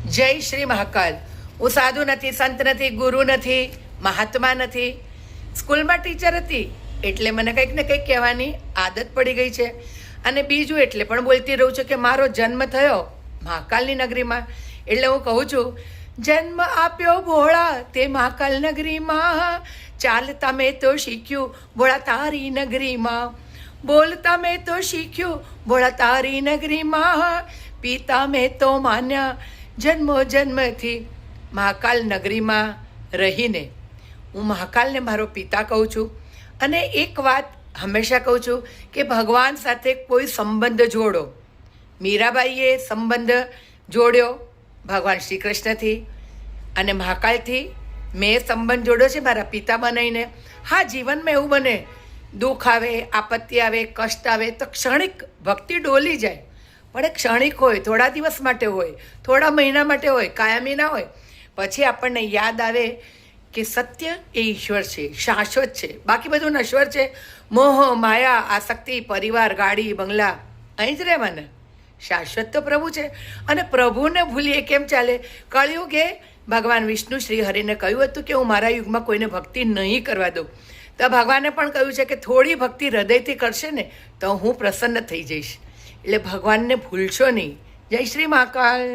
જય શ્રી મહાકાલ. હું સાધુ નથી, સંત નથી, ગુરુ નથી, મહાત્મા નથી. સ્કૂલમાં ટીચર હતી એટલે મને કંઈક ને કંઈક કહેવાની આદત પડી ગઈ છે. અને બીજું એટલે પણ બોલતી રહું છું કે મારો જન્મ થયો મહાકાલની નગરીમાં. એટલે હું કહું છું, જન્મ આપ્યો ભોળા તે મહાકાલ નગરીમાં, ચાલતા મેં તો શીખ્યું ભોળા તારી નગરીમાં, બોલતા મેં તો શીખ્યું ભોળા તારી નગરીમાં, પીતા મેં તો માન્યા જન્મો જન્મથી. મહાકાલ નગરીમાં રહીને હું મહાકાલને મારો પિતા કહું છું. અને એક વાત હંમેશા કહું છું કે ભગવાન સાથે કોઈ સંબંધ જોડો. મીરાબાઈએ સંબંધ જોડ્યો ભગવાન શ્રી કૃષ્ણથી, અને મહાકાલથી મેં સંબંધ જોડ્યો છે મારા પિતા બનાવીને. હા, જીવનમાં એવું બને, દુઃખ આવે, આપત્તિ આવે, કષ્ટ આવે તો ક્ષણિક ભક્તિ ડોલી જાય, પણ એ ક્ષણિક હોય, થોડા દિવસ માટે હોય, થોડા મહિના માટે હોય, કાયમી ના હોય. પછી આપણને યાદ આવે કે સત્ય એ ઈશ્વર છે, શાશ્વત છે, બાકી બધું નશ્વર છે. મોહ, માયા, આસક્તિ, પરિવાર, ગાડી, બંગલા, અહીં જ રહેવાના. શાશ્વત તો પ્રભુ છે, અને પ્રભુને ભૂલીએ કેમ ચાલે? કળિયુગે ભગવાન વિષ્ણુ શ્રી હરિને કહ્યું હતું કે હું મારા યુગમાં કોઈને ભક્તિ નહીં કરવા દઉં. તો ભગવાને પણ કહ્યું છે કે થોડી ભક્તિ હૃદયથી કરશે ને તો હું પ્રસન્ન થઈ જઈશ. એટલે ભગવાનને ભૂલશો નહીં. જય શ્રી મહાકાલ.